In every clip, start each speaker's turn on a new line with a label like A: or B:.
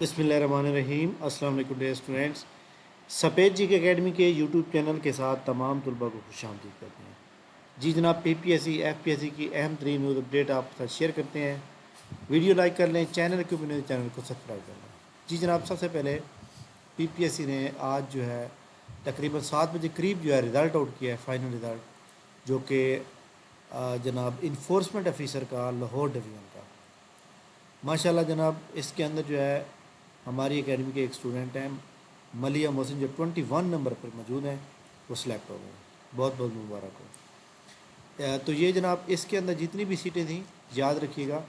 A: बिस्मिल्लाहिर्रहमानिर्रहीम। अस्सलाम वालेकुम डियर स्टूडेंट्स। सफ़ेद जी के एकेडमी के यूट्यूब चैनल के साथ तमाम तलबा को खुशामदीद करते हैं। जी जनाब, PPSC FPSC की अहम तरीन न्यूज़ अपडेट आपके साथ शेयर करते हैं। वीडियो लाइक कर लें, चैनल के बने चैनल को सब्सक्राइब कर लें। जी जनाब, सबसे पहले PPSC ने आज जो है तकरीबन 7 बजे करीब जो है रिज़ल्ट आउट किया है, फ़ाइनल रिज़ल्ट, जो कि जनाब इन्फोर्समेंट ऑफिसर का लाहौर डिवीज़न का। माशाल्लाह जनाब, इसके अंदर जो है हमारी एकेडमी के एक स्टूडेंट हैं मलिया मोहसिन, जो 21 नंबर पर मौजूद हैं, वो सिलेक्ट हो गए। बहुत बहुत मुबारक हो। तो ये जनाब इसके अंदर जितनी भी सीटें थीं, याद रखिएगा,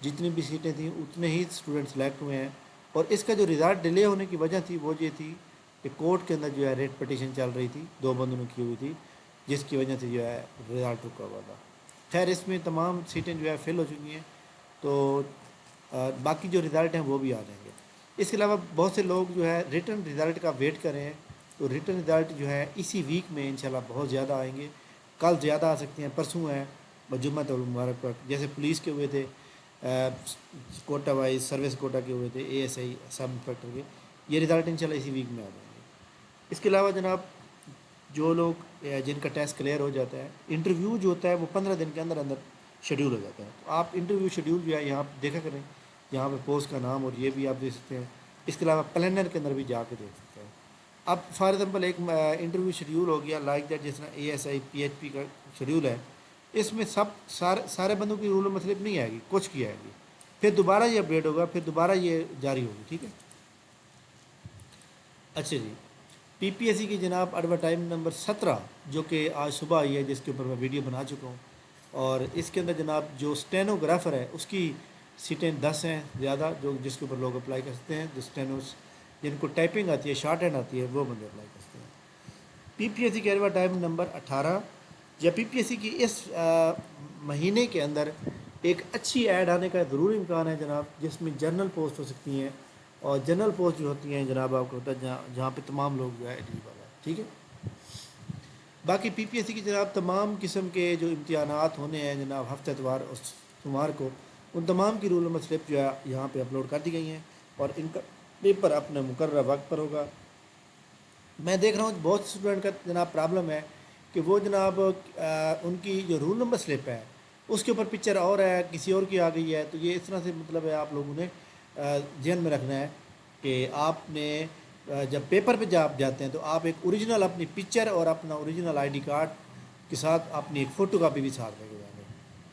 A: जितनी भी सीटें थीं उतने ही स्टूडेंट सेलेक्ट हुए हैं। और इसका जो रिज़ल्ट डिले होने की वजह थी वो ये थी कि कोर्ट के अंदर जो है रेट पटिशन चल रही थी, 2 बंदों ने की हुई थी, जिसकी वजह से जो है रिज़ल्ट रुका हुआ था। खैर, इसमें तमाम सीटें जो है फिल हो चुकी हैं, तो बाकी जो रिज़ल्ट हैं वो भी आ जाएंगे। इसके अलावा बहुत से लोग जो है रिटन रिज़ल्ट का वेट कर रहे हैं, तो रिटन रिज़ल्ट जो है इसी वीक में इंशाल्लाह बहुत ज़्यादा आएंगे। कल ज़्यादा आ सकते हैं, परसों है जुम्मत और मुबारक पर, जैसे पुलिस के हुए थे, कोटा वाइज सर्विस कोटा के हुए थे, ASI सब इंस्पेक्टर के, ये रिज़ल्ट इंशाल्लाह इसी वीक में आ जाएंगे। इसके अलावा जनाब, जो लोग जिनका टेस्ट क्लियर हो जाता है, इंटरव्यू जो होता है वो 15 दिन के अंदर अंदर शेड्यूल हो जाता है। तो आप इंटरव्यू शेड्यूल जो है यहाँ पर देखा करें, यहाँ पे पोस्ट का नाम और ये भी आप देख सकते हैं। इसके अलावा प्लानर के अंदर भी जाके देख सकते हैं। अब फॉर एग्जांपल एक इंटरव्यू शेड्यूल हो गया लाइक दैट, जिस तरह ASI PHP का शेड्यूल है, इसमें सब सारे बंदों की रूल मतलब नहीं आएगी, कुछ की आएगी, फिर दोबारा ये अपडेट होगा, फिर दोबारा ये जारी होगी। ठीक है, अच्छा जी। PPSC की जनाब एडवर्टाइजमेंट नंबर 17 जो कि आज सुबह आई है, जिसके ऊपर मैं वीडियो बना चुका हूँ, और इसके अंदर जनाब जो स्टेनोग्राफ़र है उसकी सीटें 10 हैं ज़्यादा, जो जिसके ऊपर लोग अप्लाई कर सकते हैं। जो स्टेनोस जिनको टाइपिंग आती है, शॉर्ट हैंड आती है, वो बंदे अप्लाई कर सकते हैं। PPSC की एडवर्टाइजमेंट नंबर 18 या PPSC की इस महीने के अंदर एक अच्छी ऐड आने का ज़रूर इम्कान है जनाब, जिसमें जनरल पोस्ट हो सकती हैं, और जनरल पोस्ट जो होती हैं जनाब आपको होता है जहाँ पे तमाम लोग जो है एलिजिबल है। ठीक है, बाकी PPSC की जनाब तमाम किस्म के जो इम्तिहानात होने हैं जनाब हफ्ते एतवार और सोमवार को, उन तमाम की रूल नंबर स्लिप जो है यहाँ पे अपलोड कर दी गई हैं, और इनका पेपर अपने मुकर्रर वक्त पर होगा। मैं देख रहा हूँ बहुत स्टूडेंट का जनाब प्रॉब्लम है कि वो जनाब उनकी जो रूल नंबर स्लिप है उसके ऊपर पिक्चर और है, किसी और की आ गई है। तो ये इस तरह से मतलब है, आप लोगों ने ध्यान में रखना है कि आपने जब पेपर पे जब जाते हैं तो आप एक ओरिजिनल अपनी पिक्चर और अपना ओरिजिनल ID कार्ड के साथ अपनी एक फ़ोटो कापी भी साथ लेके जाएंगे,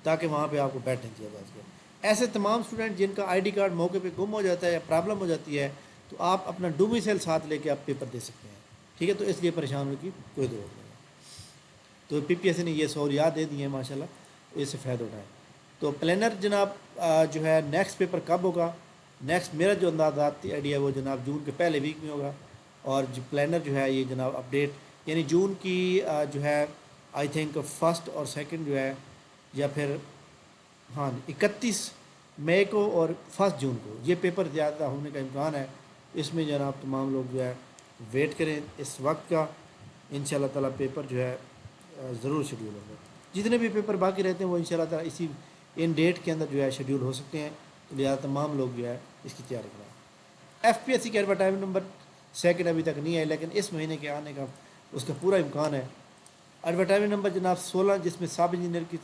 A: ताकि वहाँ पे आपको बैठने किया जा सके। ऐसे तमाम स्टूडेंट जिनका ID कार्ड मौके पे गुम हो जाता है या प्रॉब्लम हो जाती है, तो आप अपना डोमिसाइल साथ लेके आप पेपर दे सकते हैं। ठीक है, तो इसलिए परेशान होने की कोई ज़रूरत नहीं है। तो PPSC ने ये सहूलियात दे दी हैं माशाल्लाह, इससे फ़ायदा उठाएँ। तो प्लानर जनाब जो है नेक्स्ट पेपर कब होगा, नेक्स्ट मेरा जो अंदाज़ाती आइडिया वो जनाब जून के पहले वीक में होगा। और जो प्लानर जो है ये जनाब अपडेट यानी जून की जो है आई थिंक फर्स्ट और सेकंड जो है, या फिर हाँ 31 मई को और 1 जून को ये पेपर ज़्यादा होने का इम्कान है। इसमें जनाब तमाम लोग जो है वेट करें इस वक्त का, इंशाल्लाह ताला पेपर जो है ज़रूर शेड्यूल होंगे। जितने भी पेपर बाकी रहते हैं वो इंशाल्लाह ताला इसी इन डेट के अंदर जो है शेड्यूल हो सकते हैं। तो लिहाजा तमाम लोग जो है इसकी तैयारी करें। FPSC की एडवर्टाइजमेंट नंबर 2 अभी तक नहीं है, लेकिन इस महीने के आने का उसका पूरा इम्कान है। एडवर्टाइजमेंट नंबर जनाब 16 जिसमें सब इंजीनियर की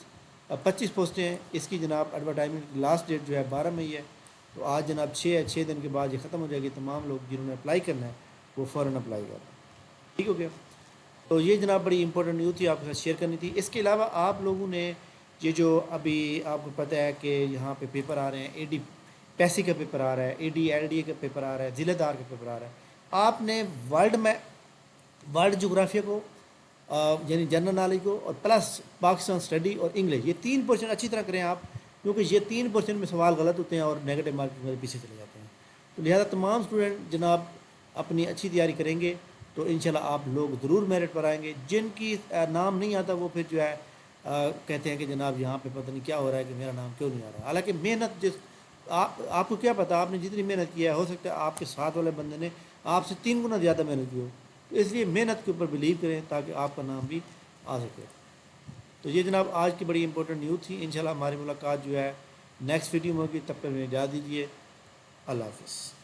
A: 25 पोस्टें हैं, इसकी जनाब एडवर्टाइजमेंट की लास्ट डेट जो है 12 मई है। तो आज जनाब 6 है, 6 दिन के बाद ये ख़त्म हो जाएगी। तमाम लोग जिन्होंने अप्लाई करना है वो फ़ौरन अप्लाई करें। ठीक हो गया। तो ये जनाब बड़ी इंपॉर्टेंट न्यूज़ थी, आपके साथ शेयर करनी थी। इसके अलावा आप लोगों ने ये जो अभी आपको पता है कि यहाँ पे पेपर आ रहे हैं, AD पैसे का पेपर आ रहा है, AD LDA का पेपर आ रहा है, ज़िलेदार का पेपर आ रहा है। आपने वर्ल्ड जोग्राफिया को यानी जनरल नॉलेज को, और प्लस पाकिस्तान स्टडी और इंग्लिश, ये 3 पोर्शन अच्छी तरह करें आप, क्योंकि ये 3 पोर्शन में सवाल गलत होते हैं और नेगेटिव मार्किंग में पीछे चले जाते हैं। तो लिहाजा तमाम स्टूडेंट जनाब अपनी अच्छी तैयारी करेंगे तो इंशाल्लाह आप लोग ज़रूर मेरिट पर आएंगे। जिनकी नाम नहीं आता वो फिर जो है कहते हैं कि जनाब यहाँ पे पता नहीं क्या हो रहा है कि मेरा नाम क्यों नहीं आ रहा। हालांकि मेहनत आपको क्या पता, आपने जितनी मेहनत की है हो सकता है आपके साथ वाले बंदे ने आपसे 3 गुना ज़्यादा मेहनत की हो। तो इसलिए मेहनत के ऊपर बिलीव करें ताकि आपका नाम भी आ सके। तो ये जनाब आज की बड़ी इंपॉर्टेंट न्यूज़ थी। इंशाल्लाह हमारी मुलाकात जो है नेक्स्ट वीडियो में होगी, तब तक मुझे इजाज़त दीजिए। अल्लाह हाफ़िज़।